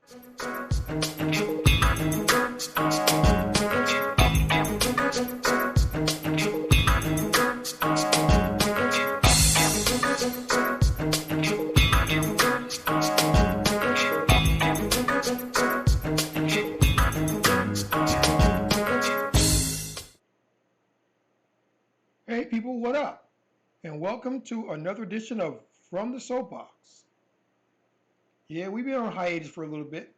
Hey people, what up? And welcome to another edition of From the Soapbox. Yeah, we've been on hiatus for a little bit,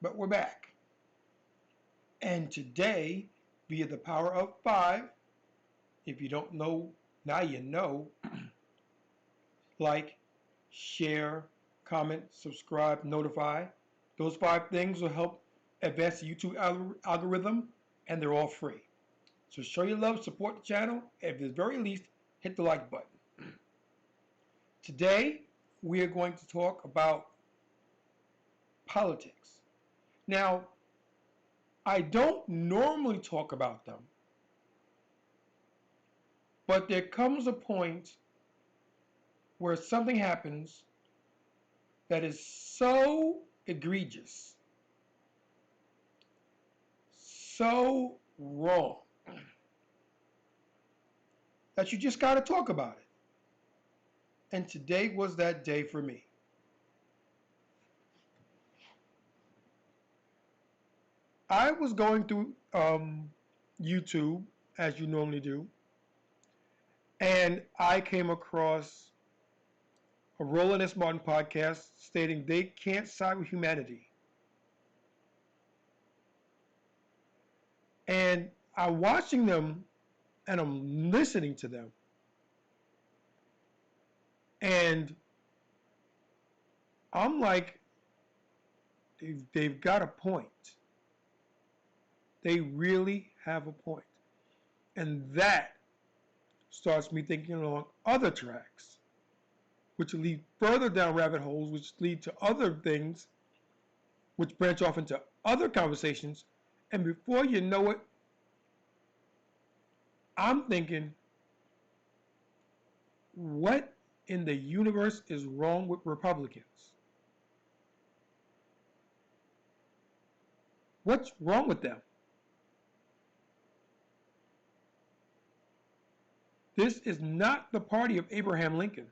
but we're back. And today, via the power of 5, if you don't know, now you know, like, share, comment, subscribe, notify. Those 5 things will help advance the YouTube algorithm, and they're all free. So show your love, support the channel, and at the very least, hit the like button. Today, we are going to talk about politics. Now, I don't normally talk about them, but there comes a point where something happens that is so egregious, so wrong, that you just got to talk about it. And today was that day for me. I was going through YouTube, as you normally do, and I came across a Roland S. Martin podcast stating they can't side with humanity. And I'm watching them and I'm listening to them. And I'm like, they've got a point. They really have a point. And that starts me thinking along other tracks, which lead further down rabbit holes, which lead to other things, which branch off into other conversations. And before you know it, I'm thinking, what in the universe is wrong with Republicans? What's wrong with them? This is not the party of Abraham Lincoln.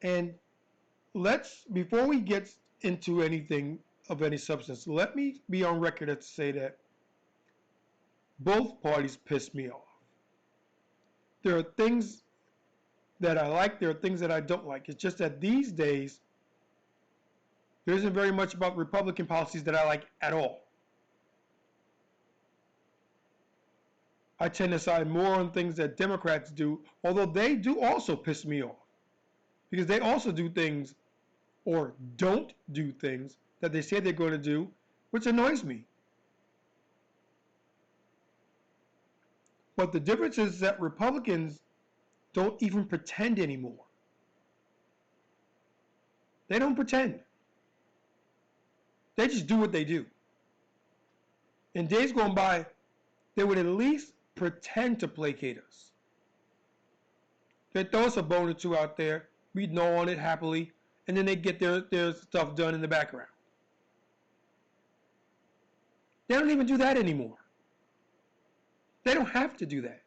And before we get into anything of any substance, let me be on record to say that both parties piss me off. There are things that I like, there are things that I don't like. It's just that these days, there isn't very much about Republican policies that I like at all. I tend to side more on things that Democrats do, although they do also piss me off. Because they also do things, or don't do things, that they say they're going to do, which annoys me. But the difference is that Republicans don't even pretend anymore. They don't pretend. They just do what they do. In days gone by, they would at least pretend to placate us. They'd throw us a bone or two out there, we'd gnaw on it happily, and then they'd get their stuff done in the background. They don't even do that anymore. They don't have to do that.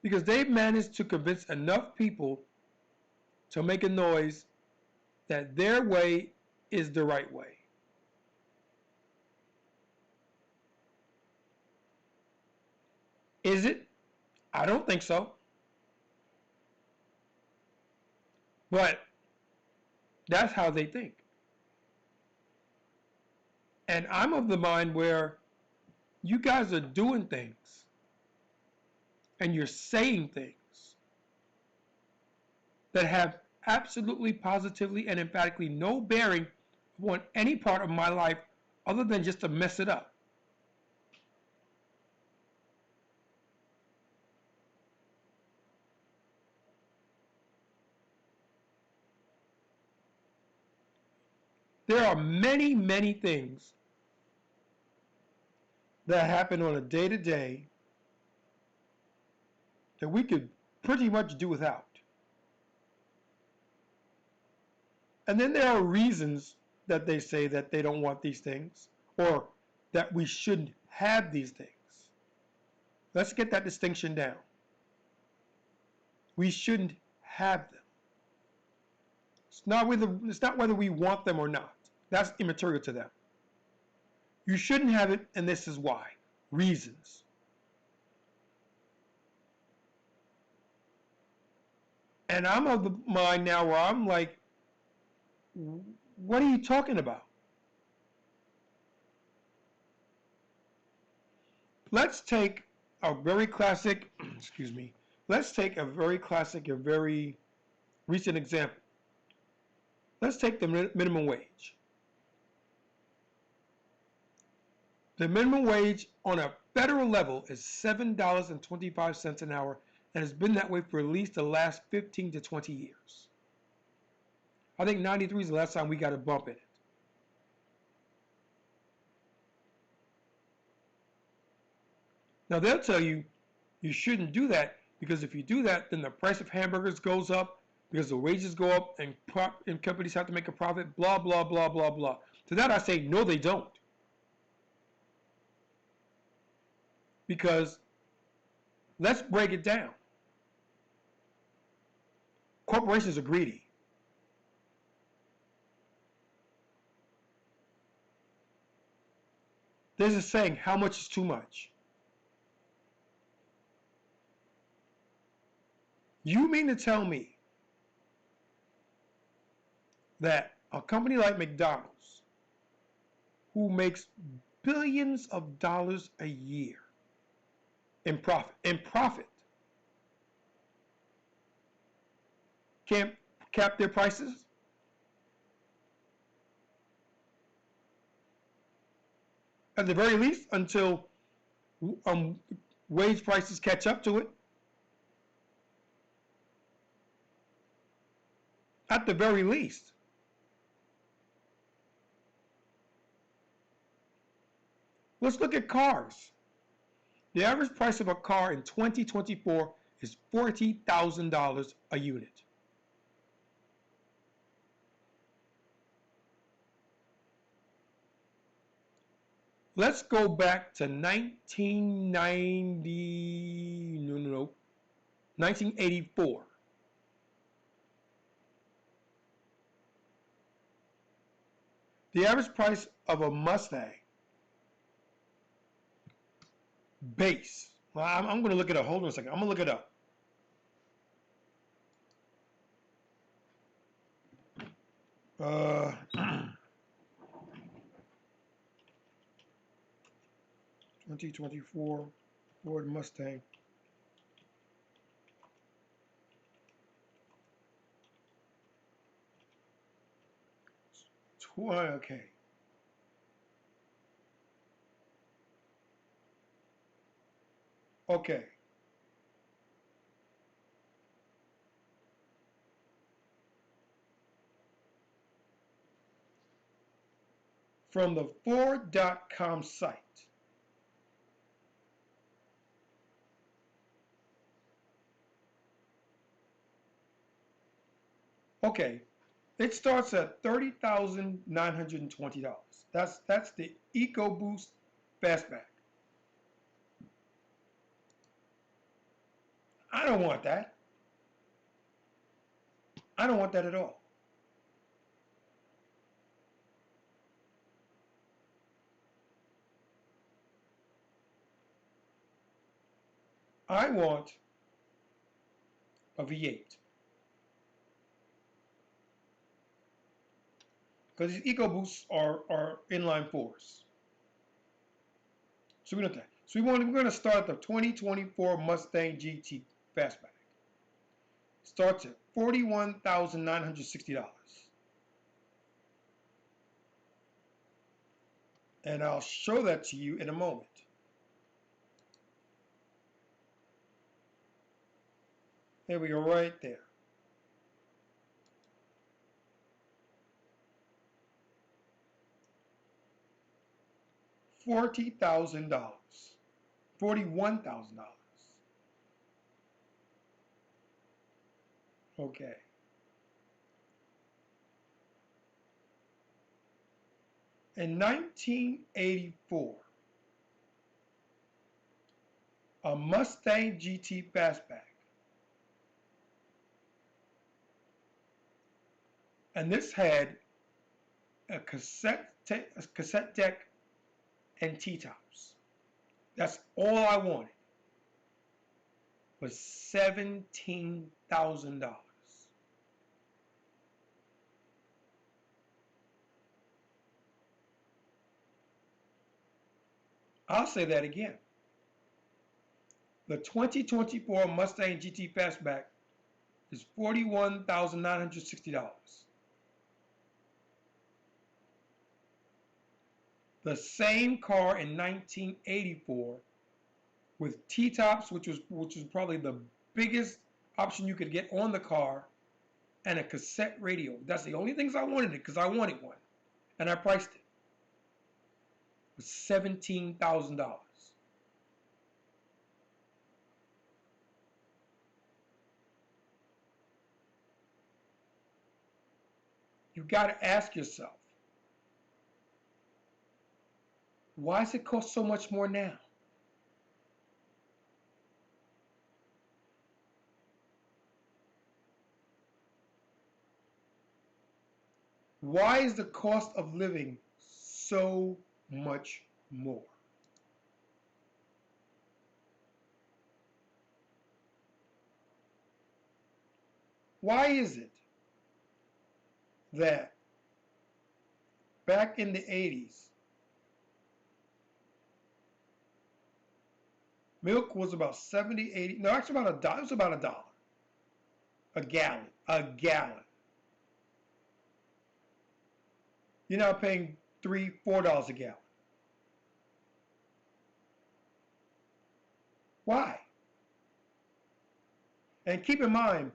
Because they've managed to convince enough people to make a noise that their way is the right way. Is it? I don't think so. But that's how they think. And I'm of the mind where you guys are doing things and you're saying things that have absolutely, positively, and emphatically no bearing on any part of my life other than just to mess it up. There are many, many things that happen on a day-to-day that we could pretty much do without. And then there are reasons that they say that they don't want these things or that we shouldn't have these things. Let's get that distinction down. We shouldn't have them. It's not whether we want them or not. That's immaterial to them. You shouldn't have it, and this is why. Reasons. And I'm of the mind now where I'm like, what are you talking about? Let's take a very classic, excuse me, let's take a very classic, a very recent example. Let's take the minimum wage. The minimum wage on a federal level is $7.25 an hour and has been that way for at least the last 15 to 20 years. I think 93 is the last time we got a bump in it. Now they'll tell you you shouldn't do that because if you do that, then the price of hamburgers goes up because the wages go up and companies have to make a profit, blah, blah, blah, blah, blah. To that I say, no, they don't. Because let's break it down. Corporations are greedy. There's a saying, how much is too much? You mean to tell me that a company like McDonald's, who makes billions of dollars a year in profit, can't cap their prices? At the very least, until wage prices catch up to it. At the very least. Let's look at cars. The average price of a car in 2024 is $40,000 a unit. Let's go back to 1984. The average price of a Mustang base. Well, I'm going to look it up. Hold on a second. I'm going to look it up. Uh, 2024 Ford Mustang. Okay. Okay. From the Ford.com site. Okay, it starts at $30,920. That's the EcoBoost Fastback. I don't want that. I don't want that at all. I want a V8. Because these EcoBoosts are inline fours. So we don't that. So we're going to start the 2024 Mustang GT Fastback. Starts at $41,960. And I'll show that to you in a moment. There we go, right there. $40,000. $41,000. Okay. In 1984, a Mustang GT Fastback, and this had a cassette deck and T-tops. That's all I wanted. Was $17,000. I'll say that again. The 2024 Mustang GT Fastback is $41,960. The same car in 1984 with T-tops, which was probably the biggest option you could get on the car, and a cassette radio. That's the only things I wanted it because I wanted one, and I priced it. It was $17,000. You got to ask yourself, why does it cost so much more now? Why is the cost of living so much more? Why is it that back in the 80s, milk was about 70, 80, no, actually about $1. It was about $1 a gallon, a gallon. You're now paying $3, $4 a gallon. Why? And keep in mind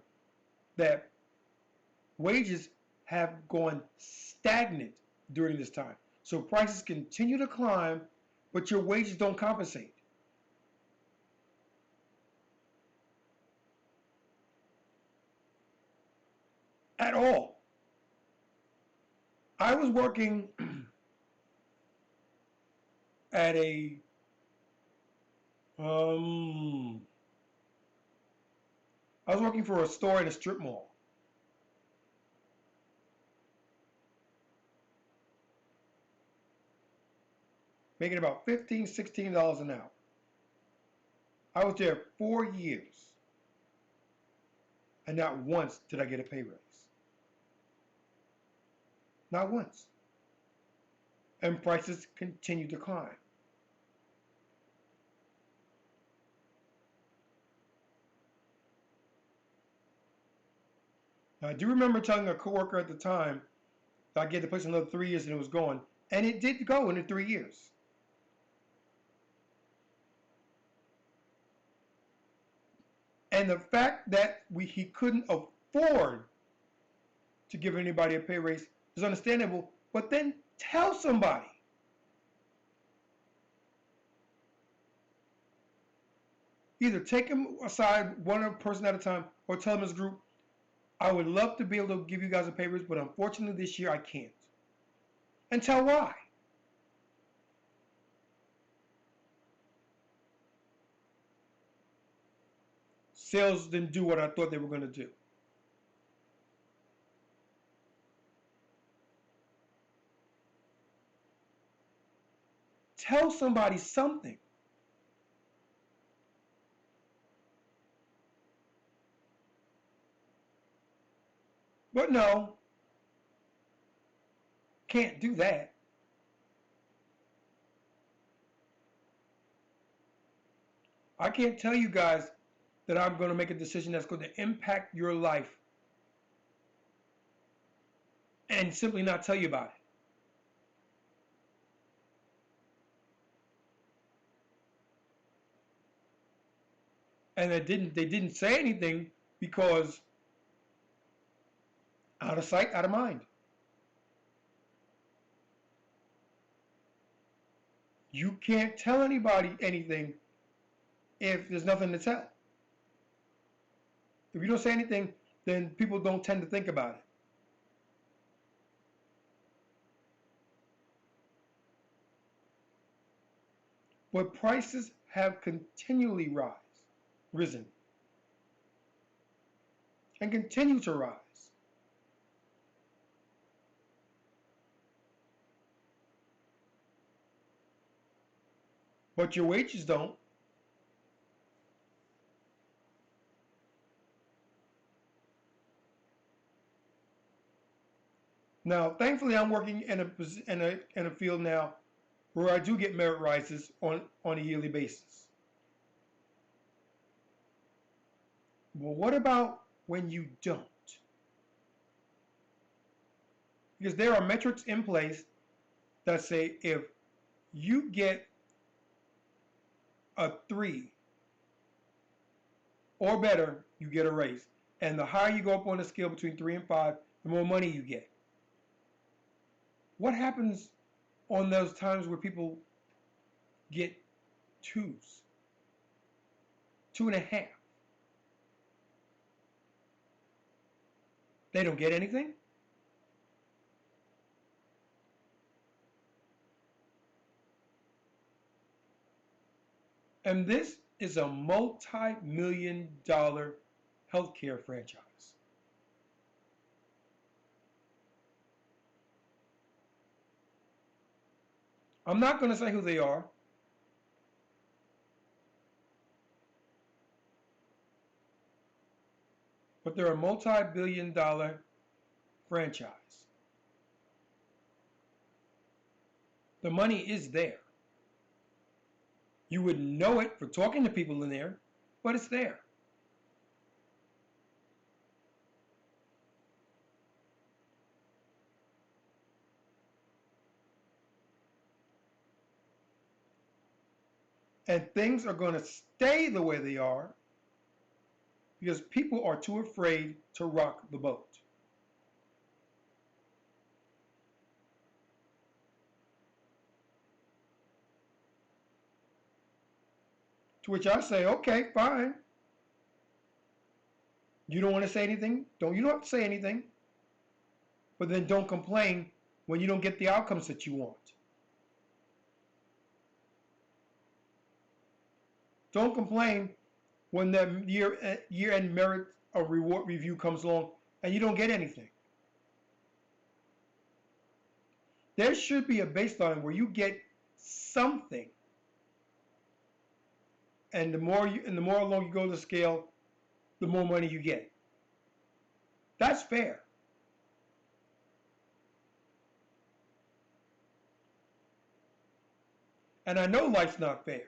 that wages have gone stagnant during this time. So prices continue to climb, but your wages don't compensate. At all. I was working at a I was working for a store in a strip mall. Making about $15, $16 an hour. I was there 4 years, and not once did I get a pay raise. Not once. And prices continue to climb. Now, I do remember telling a coworker at the time that I'd get the place another 3 years and it was gone. And it did go in the 3 years. And the fact that he couldn't afford to give anybody a pay raise is understandable, but then tell somebody. Either take him aside one person at a time or tell him as a group, I would love to be able to give you guys a pay raise, but unfortunately this year I can't. And tell why. Sales didn't do what I thought they were going to do. Tell somebody something. But no, can't do that. I can't tell you guys that I'm going to make a decision that's going to impact your life and simply not tell you about it. And they didn't say anything because out of sight, out of mind. You can't tell anybody anything if there's nothing to tell. If you don't say anything, then people don't tend to think about it. but prices have continually risen, and continue to rise. But your wages don't. Now, thankfully, I'm working in a field now where I do get merit rises on a yearly basis. Well, what about when you don't? Because there are metrics in place that say if you get a 3 or better, you get a raise. And the higher you go up on the scale between 3 and 5, the more money you get. What happens on those times where people get 2s, 2.5? They don't get anything? And this is a multi-million-dollar healthcare franchise. I'm not going to say who they are. But they're a multi-billion-dollar franchise. The money is there. You wouldn't know it for talking to people in there, but it's there. And things are going to stay the way they are because people are too afraid to rock the boat. To which I say, okay, fine. You don't want to say anything? You don't have to say anything. But then don't complain when you don't get the outcomes that you want. Don't complain when the year-end merit or reward review comes along and you don't get anything. There should be a baseline where you get something, and the more along you go the scale, the more money you get. That's fair. And I know life's not fair.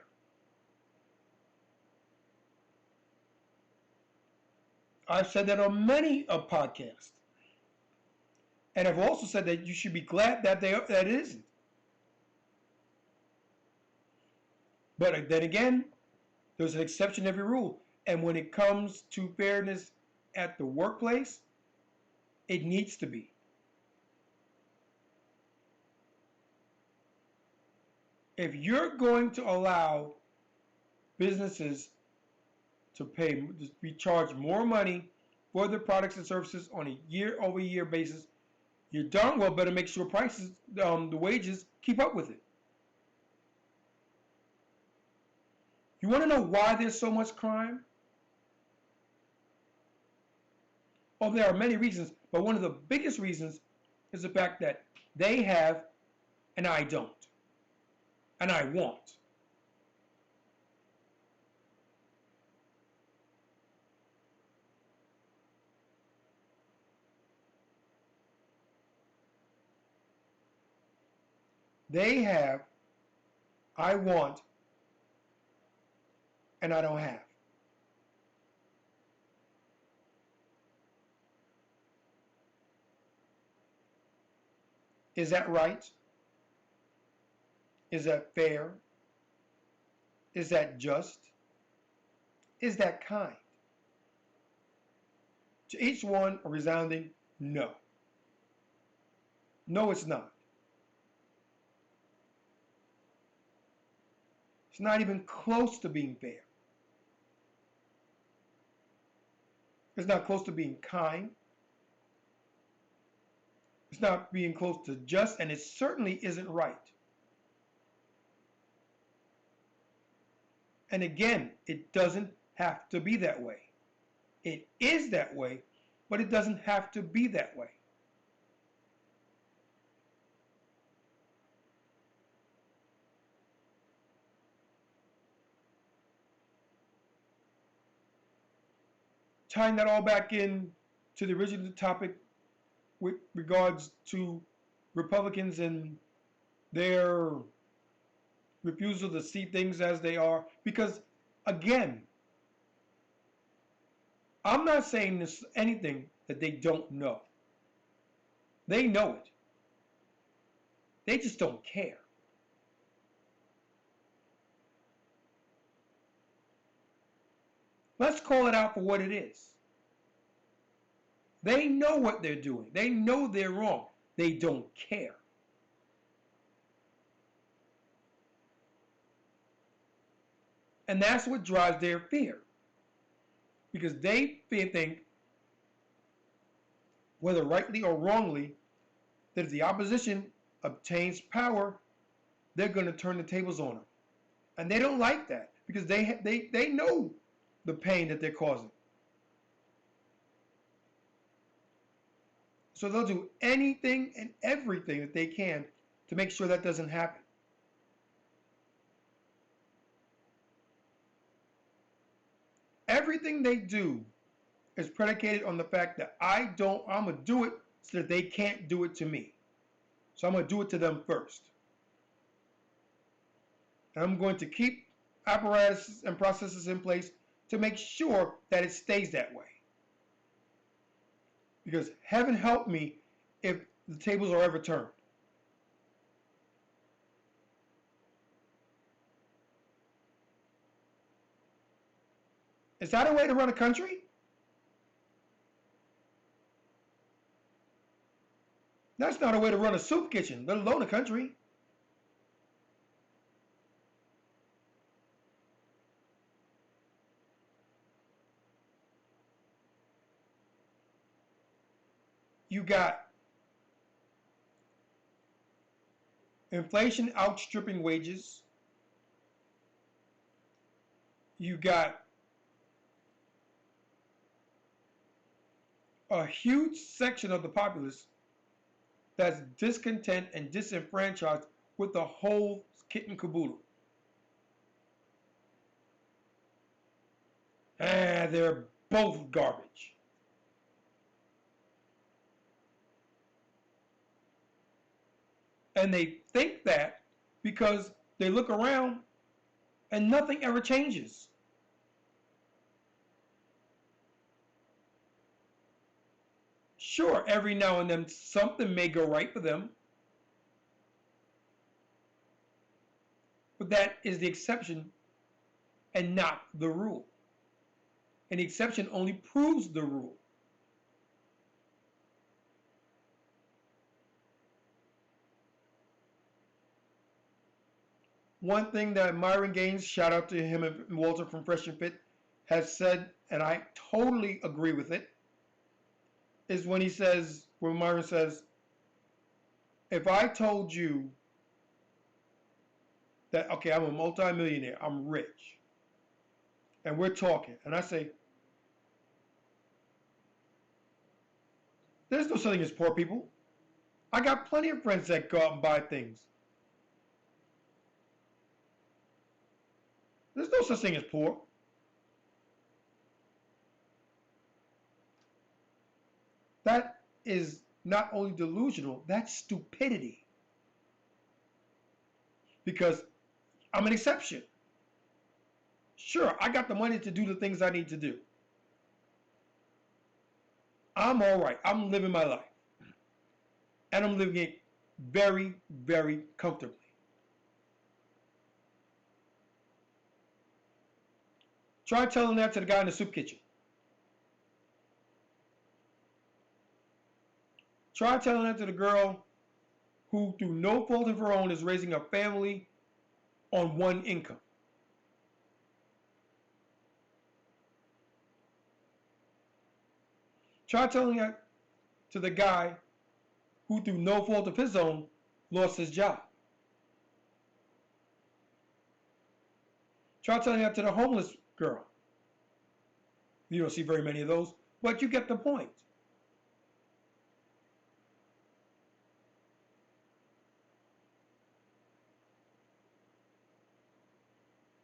I've said that on many a podcast. And I've also said that you should be glad that it isn't. But then again, there's an exception to every rule. And when it comes to fairness at the workplace, it needs to be. If you're going to allow businesses to be charged more money for their products and services on a year-over-year basis, you darn well better make sure prices, the wages, keep up with it. You want to know why there's so much crime? Well, there are many reasons, but one of the biggest reasons is the fact that they have and I don't, and I want. They have, I want, and I don't have. Is that right? Is that fair? Is that just? Is that kind? To each one, a resounding no. No, it's not. It's not even close to being fair. It's not close to being kind. It's not being close to just, and it certainly isn't right. And again, it doesn't have to be that way. It is that way, but it doesn't have to be that way. Tying that all back in to the original topic with regards to Republicans and their refusal to see things as they are. Because, again, I'm not saying this anything that they don't know. They know it. They just don't care. Let's call it out for what it is. They know what they're doing. They know they're wrong. They don't care. And that's what drives their fear. Because they think, whether rightly or wrongly, that if the opposition obtains power, they're going to turn the tables on them. And they don't like that because they know the pain that they're causing. So they'll do anything and everything that they can to make sure that doesn't happen. Everything they do is predicated on the fact that I'm going to do it so that they can't do it to me. So I'm going to do it to them first. And I'm going to keep apparatus and processes in place to make sure that it stays that way. Because heaven help me if the tables are ever turned. Is that a way to run a country? That's not a way to run a soup kitchen, let alone a country. You got inflation outstripping wages. You got a huge section of the populace that's discontent and disenfranchised with the whole kit and caboodle. They're both garbage. And they think that because they look around and nothing ever changes. Sure, every now and then something may go right for them, but that is the exception and not the rule. And the exception only proves the rule. One thing that Myron Gaines, shout out to him and Walter from Fresh and Fit, has said, and I totally agree with it, is when Myron says, if I told you that, okay, I'm a multimillionaire, I'm rich, and we're talking, and I say, there's no such thing as poor people. I got plenty of friends that go out and buy things. There's no such thing as poor. That is not only delusional, that's stupidity. Because I'm an exception. Sure, I got the money to do the things I need to do. I'm all right. I'm living my life. And I'm living it very, very comfortably. Try telling that to the guy in the soup kitchen. Try telling that to the girl who, through no fault of her own, is raising a family on one income. Try telling that to the guy who, through no fault of his own, lost his job. Try telling that to the homeless girl. You don't see very many of those, but you get the point.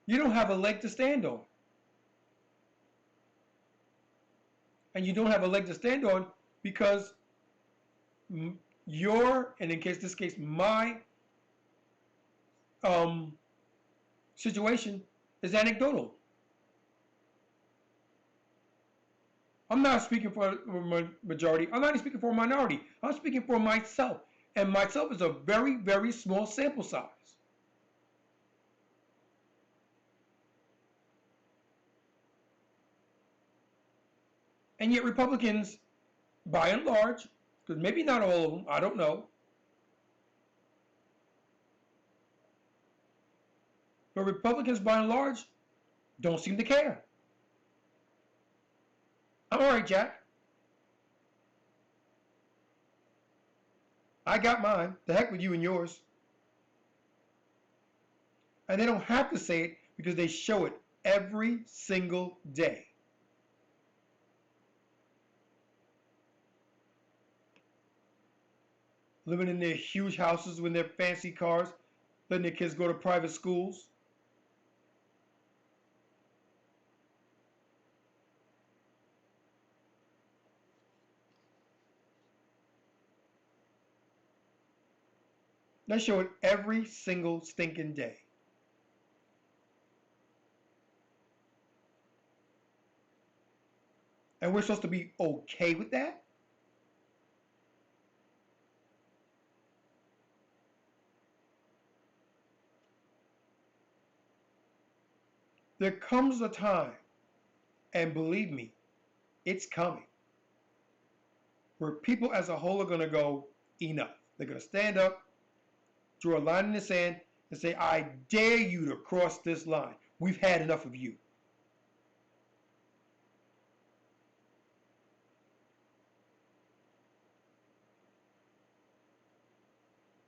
You don't have a leg to stand on. And you don't have a leg to stand on because your, and in this case, my situation is anecdotal. I'm not speaking for a majority. I'm not even speaking for a minority. I'm speaking for myself. And myself is a very, very small sample size. And yet Republicans, by and large, because maybe not all of them, I don't know, but Republicans, by and large, don't seem to care. I'm all right, Jack. I got mine. The heck with you and yours. And they don't have to say it because they show it every single day. Living in their huge houses with their fancy cars, letting their kids go to private schools. They show it every single stinking day. And we're supposed to be okay with that? There comes a time, and believe me, it's coming, where people as a whole are going to go, enough. They're going to stand up, draw a line in the sand, and say, I dare you to cross this line. We've had enough of you.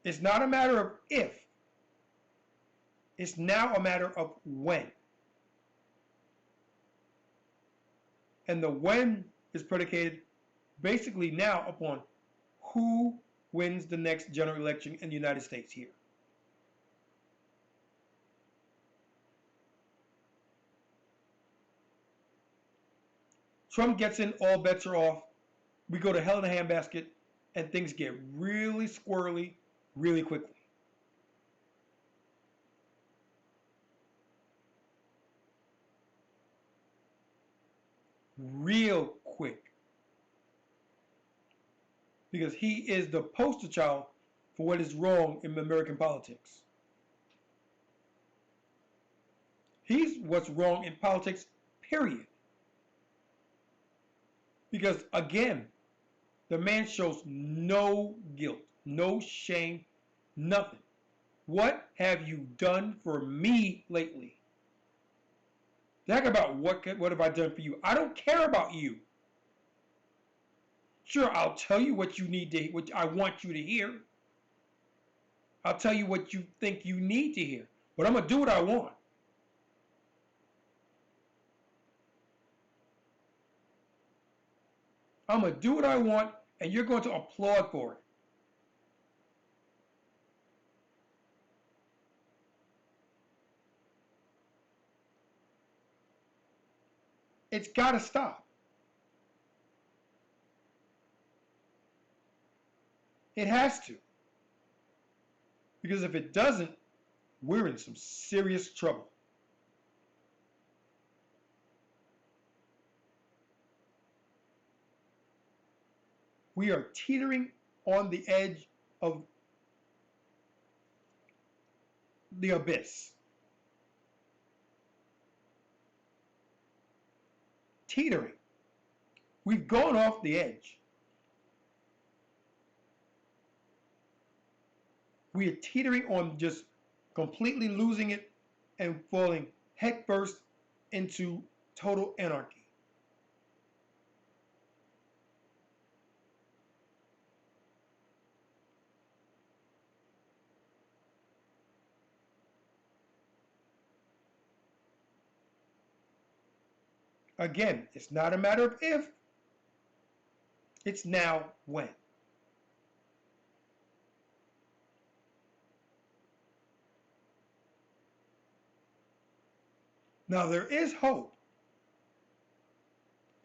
It's not a matter of if, it's now a matter of when. And the when is predicated basically now upon who wins the next general election in the United States here. Trump gets in, all bets are off. We go to hell in a handbasket, and things get really squirrely really quickly. Real quick. Because he is the poster child for what is wrong in American politics. He's what's wrong in politics, period. Because again, the man shows no guilt, no shame, nothing. What have you done for me lately? Talk about what have I done for you? I don't care about you. Sure, I'll tell you what you need to, what I want you to hear. I'll tell you what you think you need to hear. But I'm gonna do what I want. I'm gonna do what I want, and you're going to applaud for it. It's got to stop. It has to. Because if it doesn't, we're in some serious trouble. We are teetering on the edge of the abyss. Teetering. We've gone off the edge. We are teetering on just completely losing it and falling headfirst into total anarchy. Again, it's not a matter of if, it's now when. Now there is hope.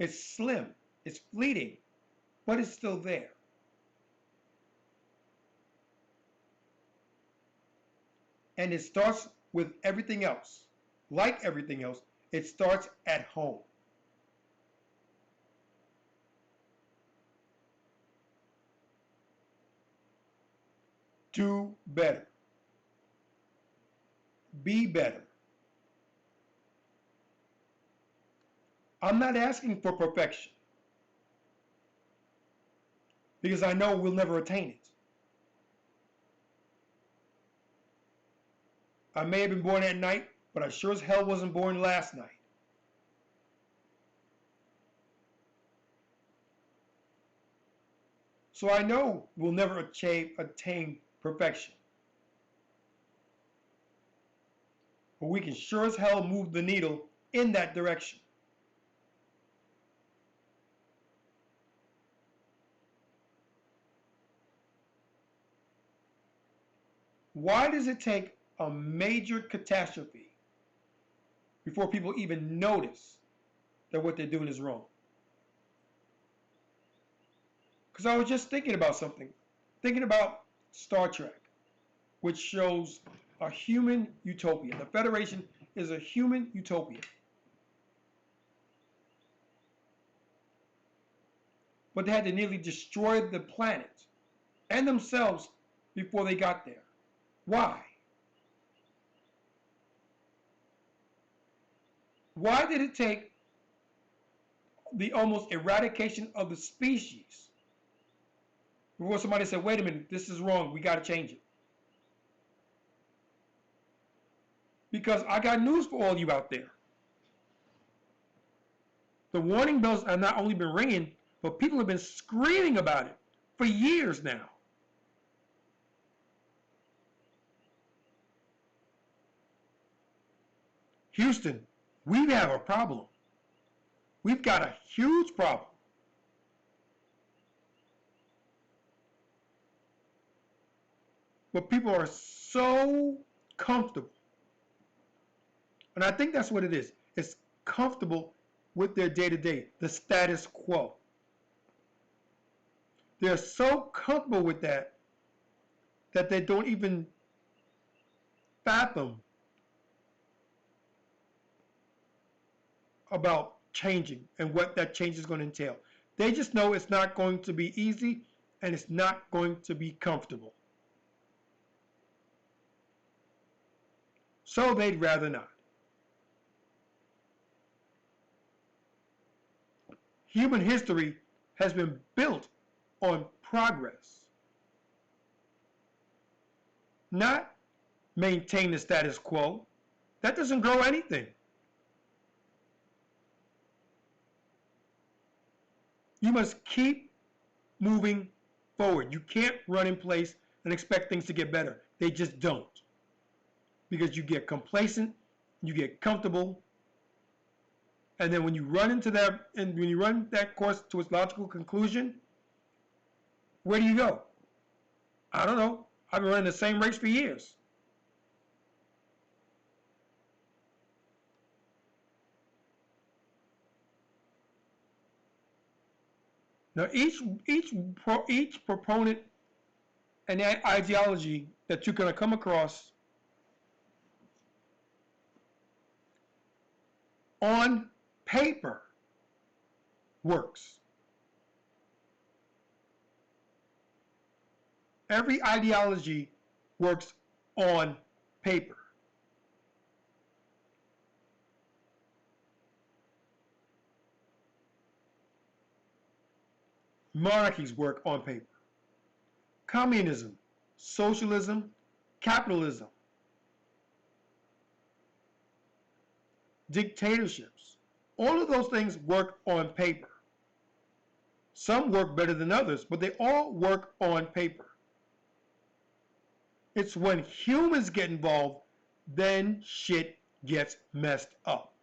It's slim, it's fleeting, but it's still there. And it starts with everything else. Like everything else, it starts at home. Do better. Be better. I'm not asking for perfection because I know we'll never attain it. I may have been born at night, but I sure as hell wasn't born last night. So I know we'll never attain perfection. But we can sure as hell move the needle in that direction. Why does it take a major catastrophe before people even notice that what they're doing is wrong? Because I was just thinking about something, thinking about Star Trek, which shows a human utopia. The Federation is a human utopia. But they had to nearly destroy the planet and themselves before they got there. Why? Why did it take the almost eradication of the species before somebody said, wait a minute, this is wrong, we got to change it? Because I got news for all you out there. The warning bells have not only been ringing, but people have been screaming about it for years now. Houston, we have a problem. We've got a huge problem. But people are so comfortable. And I think that's what it is. It's comfortable with their day-to-day, the status quo. They're so comfortable with that they don't even fathom about changing and what that change is going to entail. They just know it's not going to be easy and it's not going to be comfortable. So they'd rather not. Human history has been built on progress, not maintain the status quo. That doesn't grow anything. You must keep moving forward. You can't run in place and expect things to get better. They just don't. Because you get complacent, you get comfortable, and then when you run into that, and when you run that course to its logical conclusion, where do you go? I don't know. I've been running the same race for years. Now, each proponent and ideology that you're going to come across on paper works. Every ideology works on paper. Monarchies work on paper. Communism, socialism, capitalism, dictatorships, all of those things work on paper. Some work better than others, but they all work on paper. It's when humans get involved, then shit gets messed up.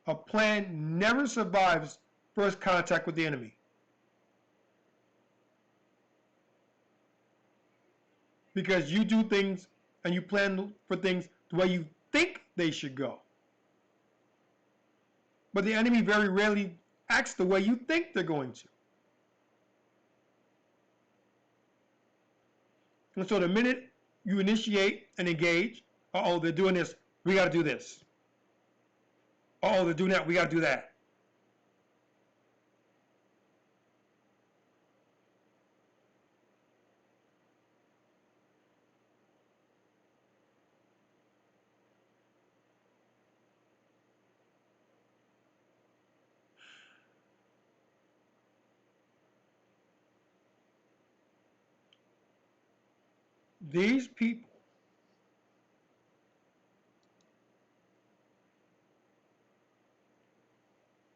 A plan never survives first contact with the enemy. Because you do things and you plan for things the way you think they should go. But the enemy very rarely acts the way you think they're going to. And so the minute you initiate and engage, uh-oh, they're doing this, we got to do this. Uh-oh, they're doing that, we got to do that. These people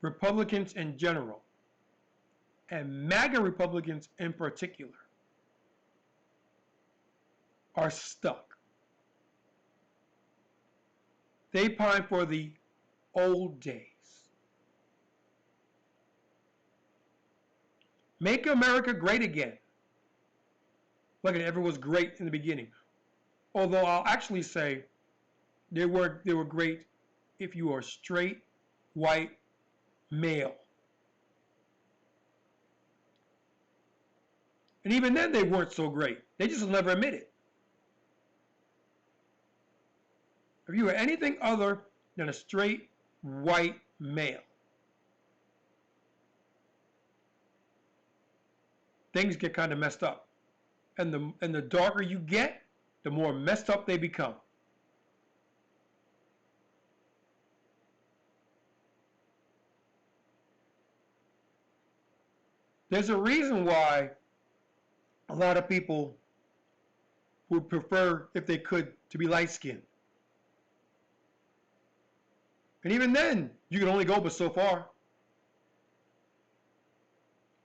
Republicans in general, and MAGA Republicans in particular, are stuck. They pine for the old days. Make America great again. Like it ever was great in the beginning. Although I'll actually say they were great if you are straight, white, male. And even then they weren't so great. They just will never admit it. If you were anything other than a straight, white male, things get kind of messed up. And the darker you get, the more messed up they become. There's a reason why a lot of people would prefer, if they could, to be light-skinned. And even then, you can only go but so far.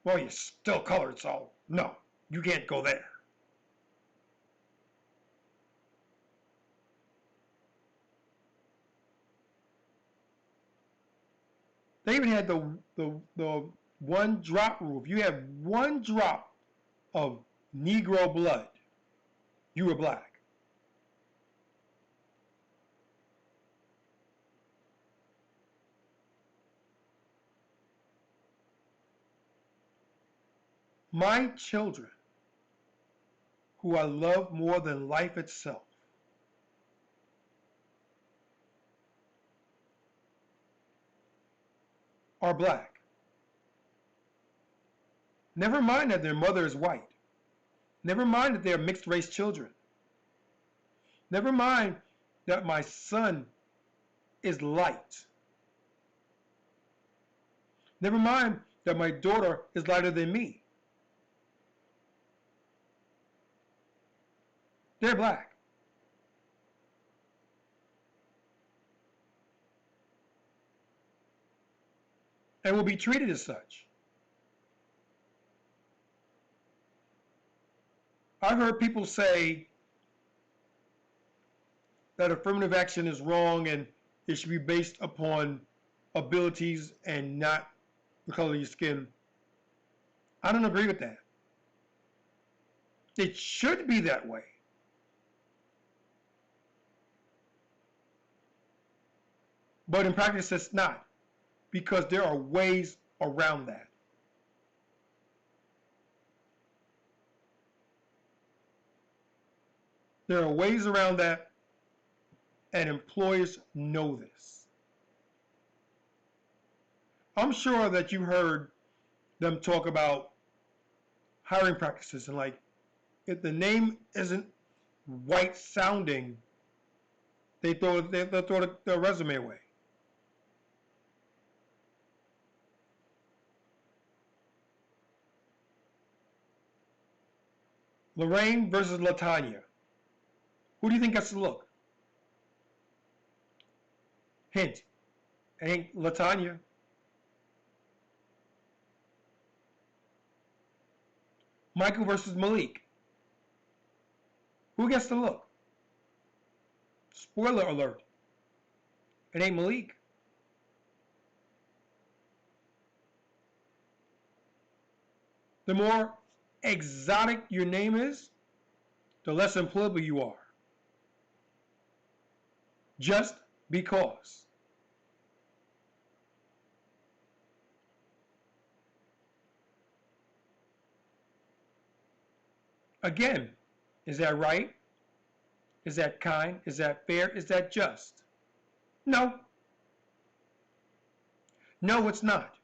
Well, you're still colored, so no, you can't go there. They even had the one drop rule. If you have one drop of Negro blood, you were black. My children, who I love more than life itself, are black. Never mind that their mother is white. Never mind that they are mixed race children. Never mind that my son is light. Never mind that my daughter is lighter than me. They're black. And will be treated as such. I've heard people say that affirmative action is wrong and it should be based upon abilities and not the color of your skin. I don't agree with that. It should be that way. But in practice, it's not, because there are ways around that. There are ways around that, and employers know this. I'm sure that you heard them talk about hiring practices and like, if the name isn't white sounding, they'll throw their resume away. Lorraine versus Latanya. Who do you think gets the look? Hint, it ain't Latanya. Michael versus Malik. Who gets the look? Spoiler alert, it ain't Malik. The more exotic your name is, the less employable you are. Just because. Again, is that right? Is that kind? Is that fair? Is that just? No. No, it's not.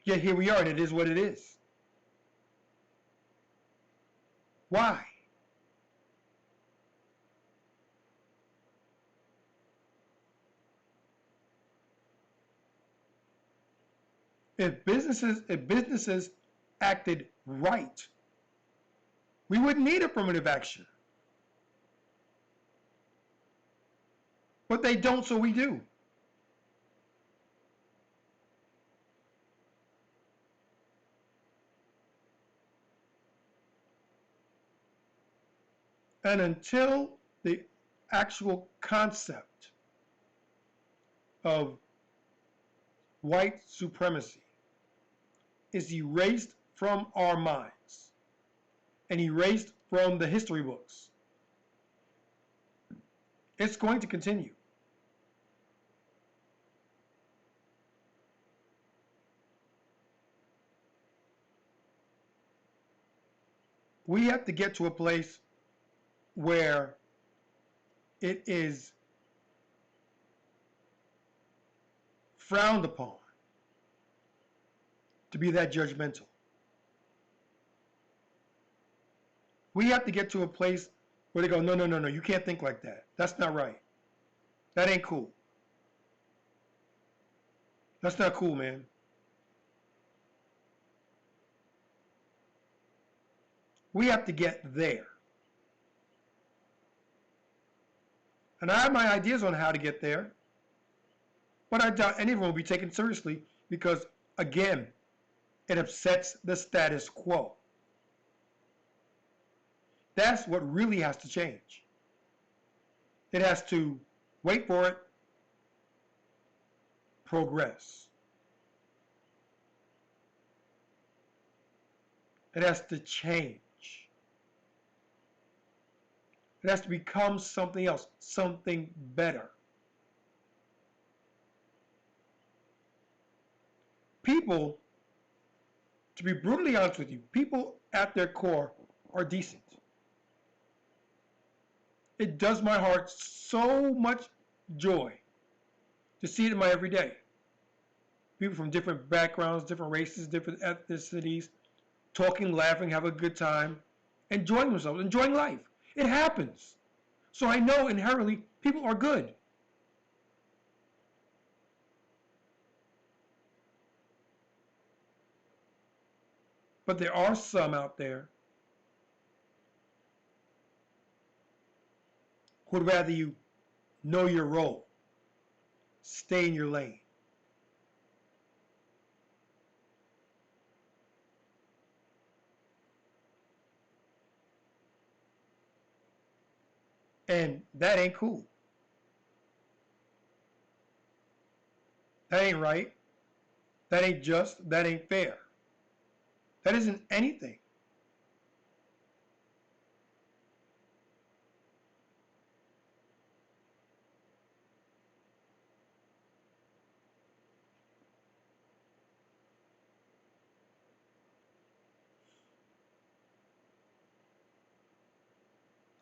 Yet here we are, and it is what it is. Why? If businesses acted right, we wouldn't need affirmative action. But they don't, so we do. And until the actual concept of white supremacy is erased from our minds and erased from the history books, it's going to continue. We have to get to a place where it is frowned upon to be that judgmental. We have to get to a place where they go, no, no, no, no, you can't think like that. That's not right. That ain't cool. That's not cool, man. We have to get there. And I have my ideas on how to get there, but I doubt any of them will be taken seriously because, again, it upsets the status quo. That's what really has to change. It has to, wait for it, progress. It has to change. It has to become something else, something better. People, to be brutally honest with you, people at their core are decent. It does my heart so much joy to see it in my everyday. People from different backgrounds, different races, different ethnicities, talking, laughing, have a good time, enjoying themselves, enjoying life. It happens. So I know inherently people are good. But there are some out there who would rather you know your role, stay in your lane. And that ain't cool. That ain't right. That ain't just. That ain't fair. That isn't anything.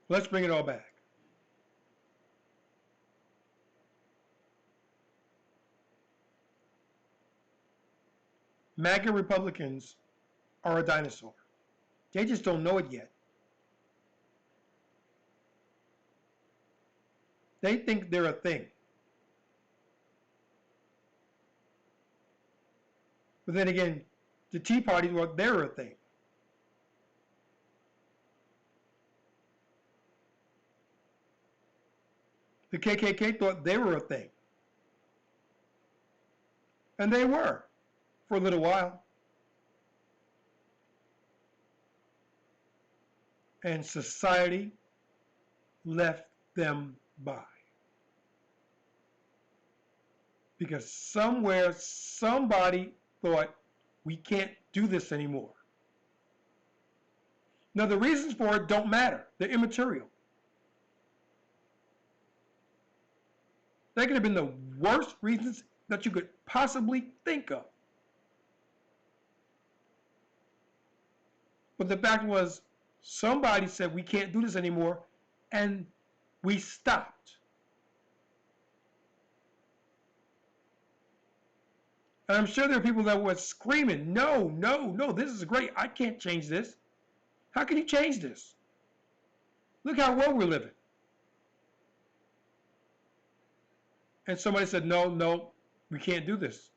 Let's bring it all back. MAGA Republicans are a dinosaur. They just don't know it yet. They think they're a thing. But then again, the Tea Party, well, they're a thing. The KKK thought they were a thing. And they were for a little while. And society left them by. because somewhere somebody thought we can't do this anymore. Now the reasons for it don't matter. They're immaterial. They could have been the worst reasons that you could possibly think of. But the fact was, somebody said we can't do this anymore, and we stopped. And I'm sure there are people that were screaming, no, no, no, this is great. I can't change this. How can you change this? Look how well we're living. And somebody said, no, no, we can't do this.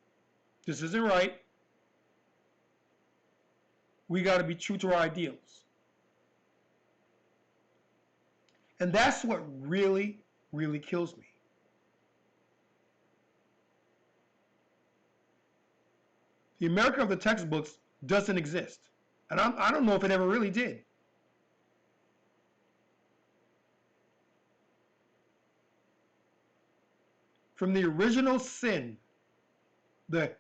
This isn't right. We got to be true to our ideals. And that's what really, really kills me. The America of the textbooks doesn't exist. And I don't know if it ever really did. From the original sin, the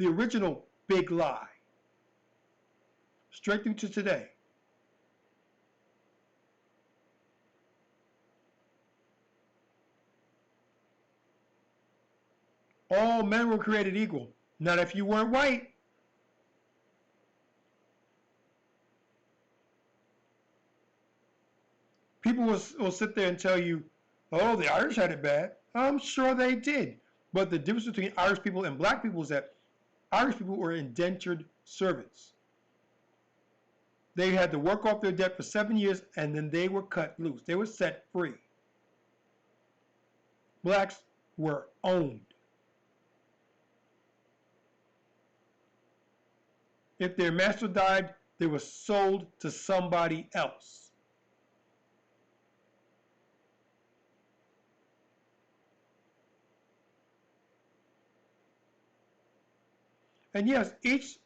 original big lie, straight through to today. All men were created equal. Not if you weren't white. People will sit there and tell you, oh, the Irish had it bad. I'm sure they did. But the difference between Irish people and black people is that Irish people were indentured servants. They had to work off their debt for 7 years, and then they were cut loose. They were set free. Blacks were owned. If their master died, they were sold to somebody else. And yes, each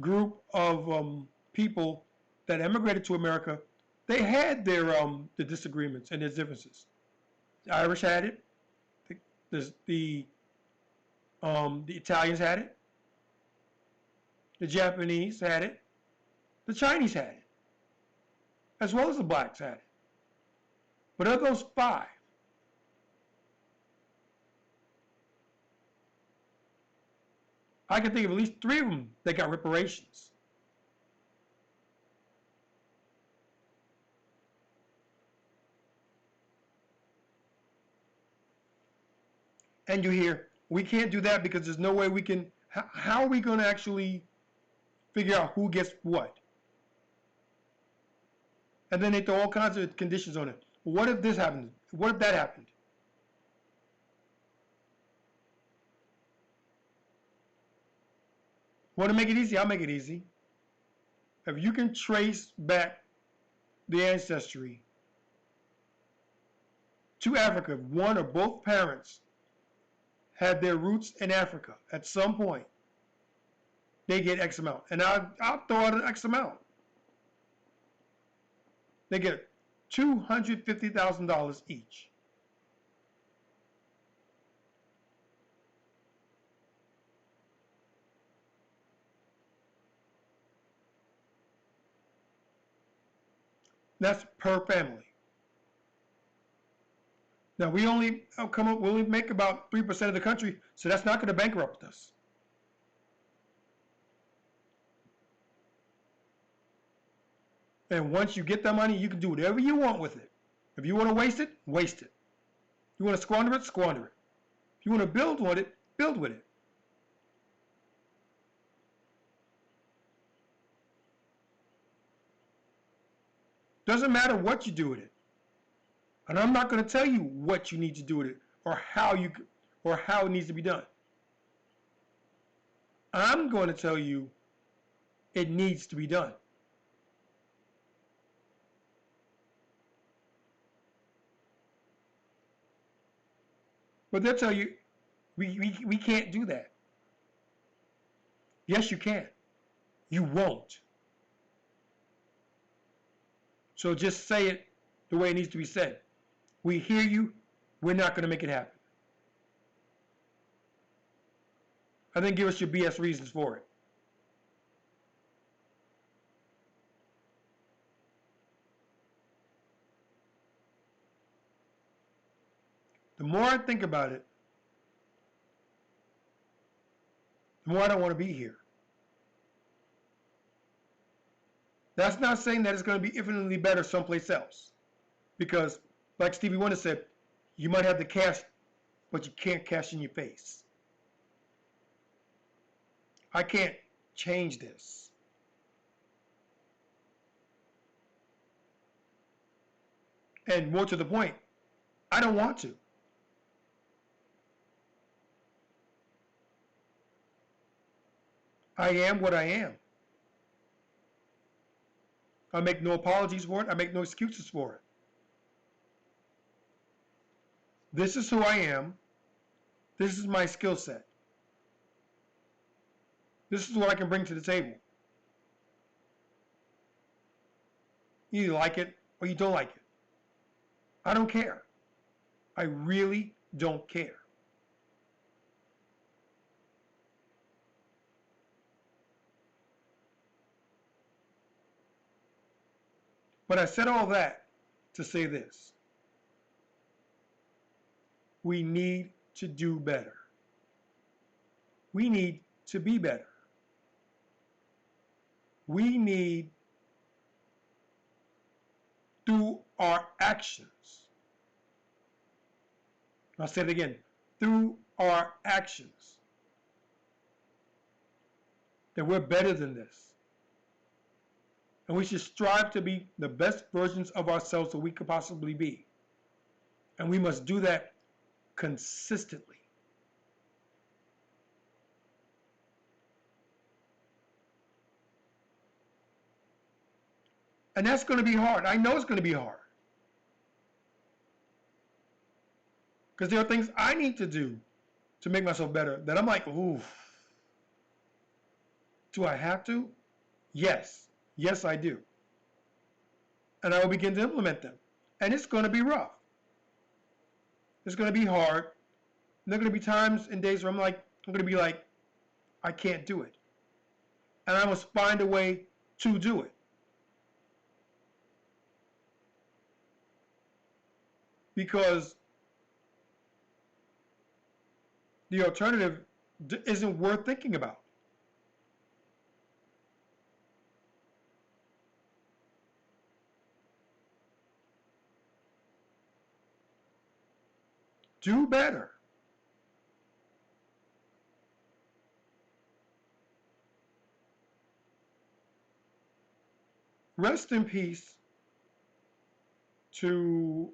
group of people that emigrated to America, they had their the disagreements and their differences. The Irish had it. The Italians had it. The Japanese had it. The Chinese had it, as well as the blacks had it. But of those five, I can think of at least three of them that got reparations. And you hear, we can't do that because there's no way we can, how are we going to actually figure out who gets what? And then they throw all kinds of conditions on it. What if this happened? What if that happened? Want to make it easy? I'll make it easy. If you can trace back the ancestry to Africa, one or both parents had their roots in Africa at some point, they get X amount. And I'll throw out an X amount. They get $250,000 each. That's per family. Now we only we only make about 3% of the country, so that's not going to bankrupt us. And once you get that money, you can do whatever you want with it. If you want to waste it, waste it. If you want to squander it, squander it. If you want to build with it, build with it. Doesn't matter what you do with it. And I'm not going to tell you what you need to do with it or how it needs to be done. I'm going to tell you it needs to be done. But they'll tell you, we can't do that. Yes, you can. You won't. So just say it the way it needs to be said. We hear you. We're not going to make it happen. And then give us your BS reasons for it. The more I think about it, the more I don't want to be here. That's not saying that it's going to be infinitely better someplace else. Because, like Stevie Wonder said, you might have the cash, but you can't cash in your face. I can't change this. And more to the point, I don't want to. I am what I am. I make no apologies for it. I make no excuses for it. This is who I am. This is my skill set. This is what I can bring to the table. You either like it or you don't like it. I don't care. I really don't care. But I said all that to say this. We need to do better. We need to be better. We need, through our actions, I'll say it again, through our actions, that we're better than this. And we should strive to be the best versions of ourselves that we could possibly be. And we must do that consistently. And that's going to be hard. I know it's going to be hard. Because there are things I need to do to make myself better that I'm like, ooh, do I have to? Yes. Yes, I do. And I will begin to implement them. And it's going to be rough. It's going to be hard. And there are going to be times and days where I'm going to be like, I can't do it. And I must find a way to do it. Because the alternative isn't worth thinking about. Do better. Rest in peace to,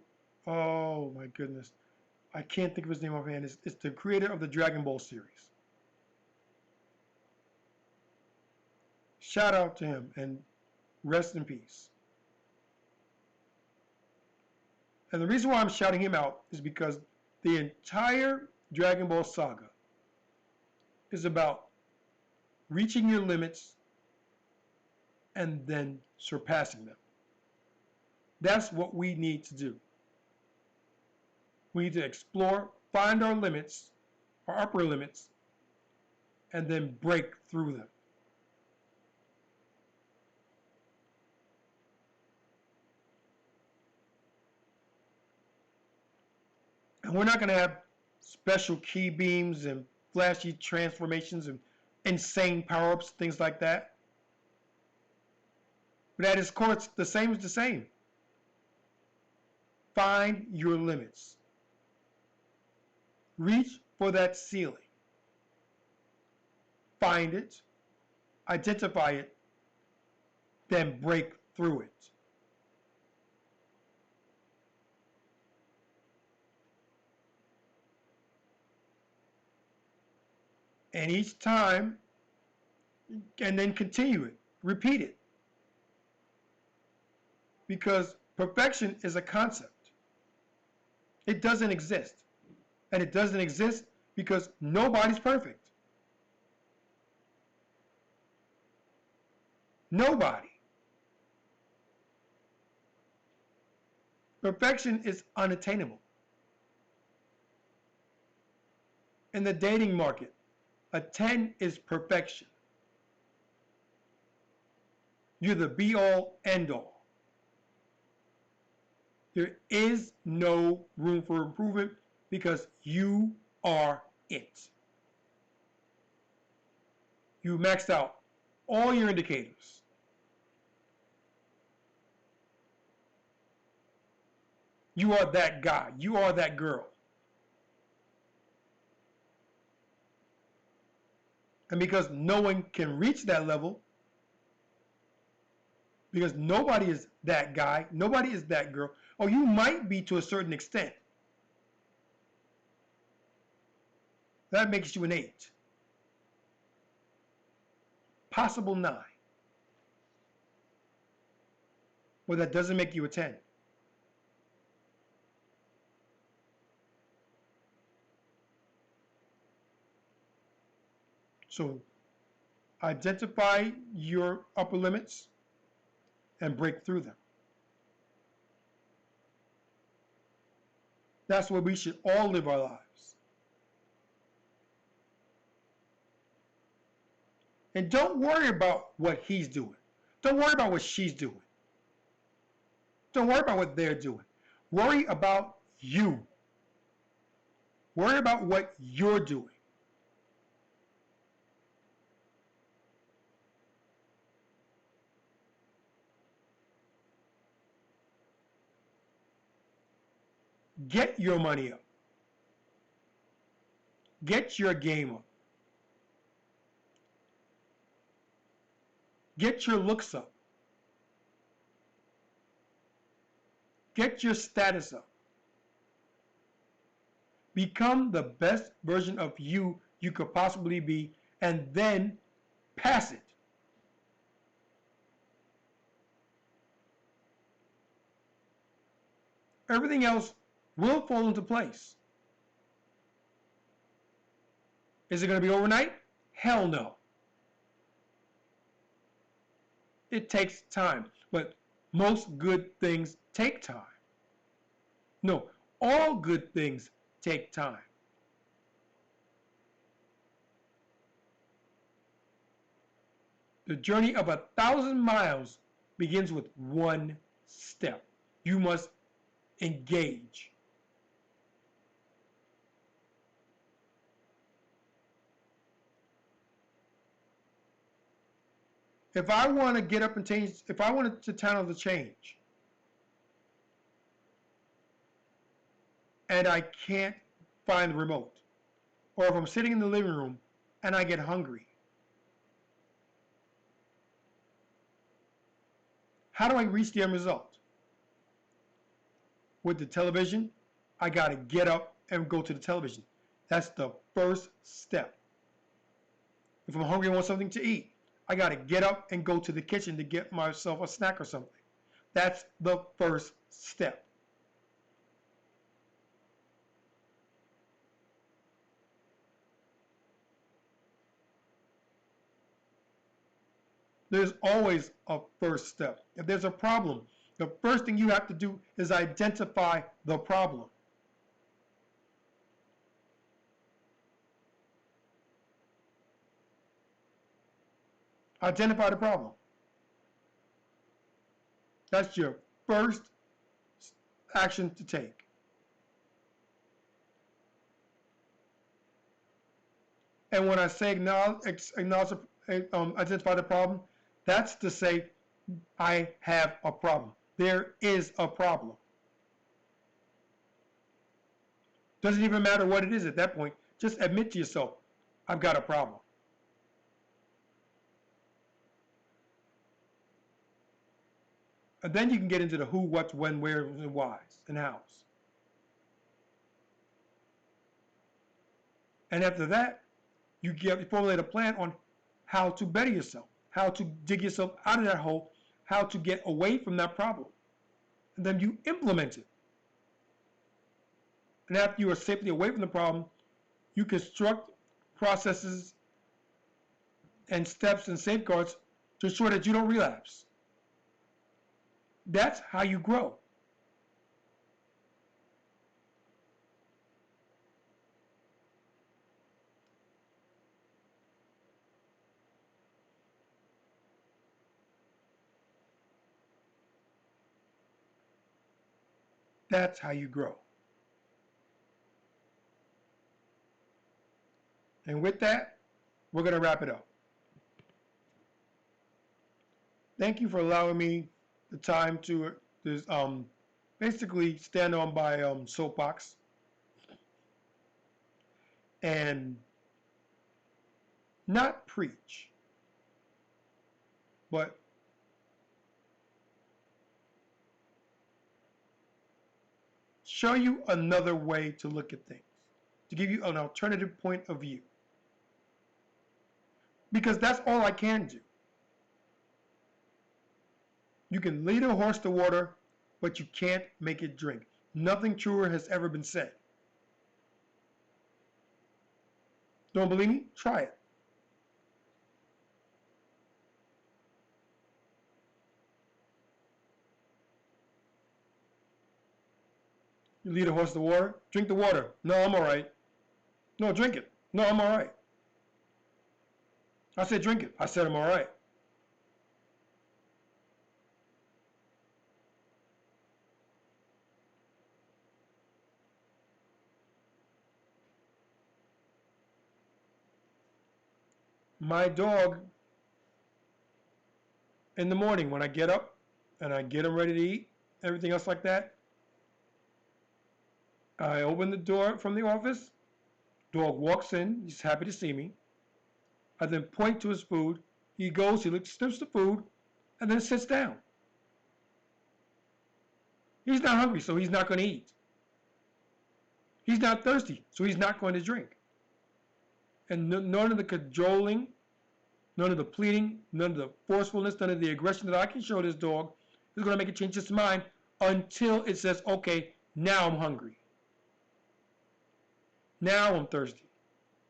oh my goodness, I can't think of his name offhand. It's the creator of the Dragon Ball series. Shout out to him and rest in peace. And the reason why I'm shouting him out is because the entire Dragon Ball saga is about reaching your limits and then surpassing them. That's what we need to do. We need to explore, find our limits, our upper limits, and then break through them. And we're not going to have special key beams and flashy transformations and insane power-ups, things like that. But at its core, it's the same as the same. Find your limits. Reach for that ceiling. Find it, identify it, then break through it. And each time, and then continue it, repeat it. Because perfection is a concept. It doesn't exist. And it doesn't exist because nobody's perfect. Nobody. Perfection is unattainable. In the dating market, a 10 is perfection. You're the be-all, end-all. There is no room for improvement because you are it. You maxed out all your indicators. You are that guy. You are that girl. And because no one can reach that level, because nobody is that guy, nobody is that girl, or you might be to a certain extent, that makes you an 8. Possible 9. Well, that doesn't make you a 10. So identify your upper limits and break through them. That's where we should all live our lives. And don't worry about what he's doing. Don't worry about what she's doing. Don't worry about what they're doing. Worry about you. Worry about what you're doing. Get your money up. Get your game up. Get your looks up. Get your status up. Become the best version of you you could possibly be, and then pass it. Everything else will fall into place. Is it going to be overnight? Hell no. It takes time, but most good things take time. No, all good things take time. The journey of 1,000 miles begins with one step. You must engage. If I want to get up and change, if I wanted to channel the change, and I can't find the remote, or if I'm sitting in the living room and I get hungry, how do I reach the end result? With the television, I got to get up and go to the television. That's the first step. If I'm hungry and want something to eat, I got to get up and go to the kitchen to get myself a snack or something. That's the first step. There's always a first step. If there's a problem, the first thing you have to do is identify the problem. Identify the problem. That's your first action to take. And when I say identify the problem, that's to say I have a problem. There is a problem. Doesn't even matter what it is at that point. Just admit to yourself, I've got a problem. And then you can get into the who, what, when, where, and whys, and hows. And after that, you formulate a plan on how to better yourself, how to dig yourself out of that hole, how to get away from that problem. And then you implement it. And after you are safely away from the problem, you construct processes and steps and safeguards to ensure that you don't relapse. That's how you grow. That's how you grow. And with that, we're going to wrap it up. Thank you for allowing me the time to basically stand on my soapbox and not preach, but show you another way to look at things, to give you an alternative point of view. Because that's all I can do. You can lead a horse to water, but you can't make it drink. Nothing truer has ever been said. Don't believe me? Try it. You lead a horse to water, drink the water. No, I'm all right. No, drink it. No, I'm all right. I said drink it. I said I'm all right. My dog, in the morning when I get up and I get him ready to eat, everything else like that, I open the door from the office. Dog walks in. He's happy to see me. I then point to his food. He goes, he sniffs the food, and then sits down. He's not hungry, so he's not going to eat. He's not thirsty, so he's not going to drink. And none of the cajoling, none of the pleading, none of the forcefulness, none of the aggression that I can show this dog is going to make it change its mind until it says, okay, now I'm hungry. Now I'm thirsty.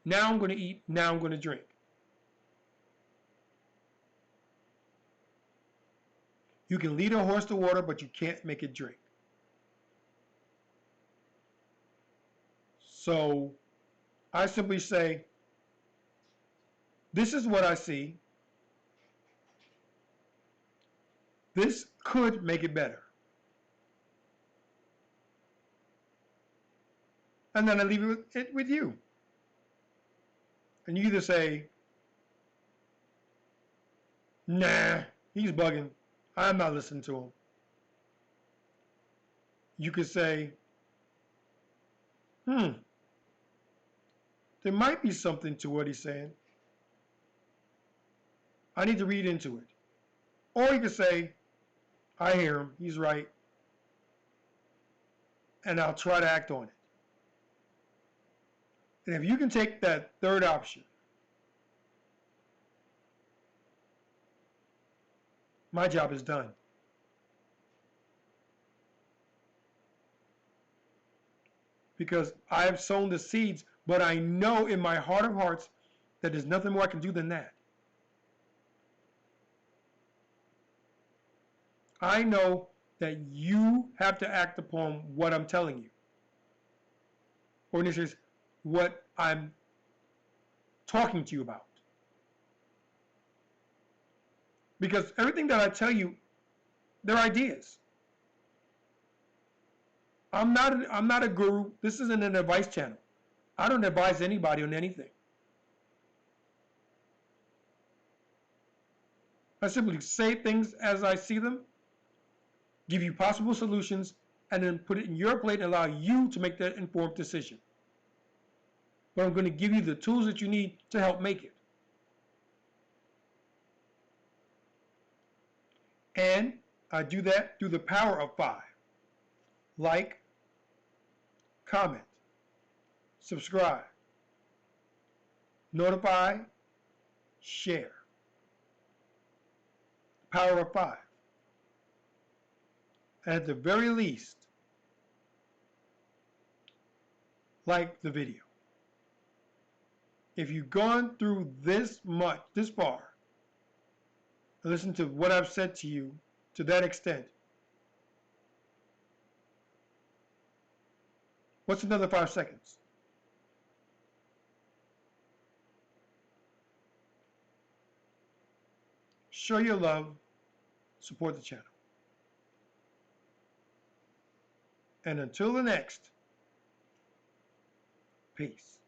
Now I'm going to eat. Now I'm going to drink. You can lead a horse to water, but you can't make it drink. So I simply say, this is what I see. This could make it better. And then I leave it with you. And you either say, nah, he's bugging. I'm not listening to him. You could say, there might be something to what he's saying. I need to read into it. Or you could say, I hear him, he's right, and I'll try to act on it. And if you can take that third option, my job is done. Because I've sown the seeds, but I know in my heart of hearts that there's nothing more I can do than that. I know that you have to act upon what I'm telling you. Or in this case, what I'm talking to you about. Because everything that I tell you, they're ideas. I'm not a guru. This isn't an advice channel. I don't advise anybody on anything. I simply say things as I see them, give you possible solutions, and then put it in your plate and allow you to make that informed decision. But I'm going to give you the tools that you need to help make it. And I do that through the power of 5. Like, comment, subscribe, notify, share. Power of 5. And at the very least, like the video. If you've gone through this far, and listen to what I've said to you to that extent, what's another 5 seconds? Show your love, support the channel. And until the next, peace.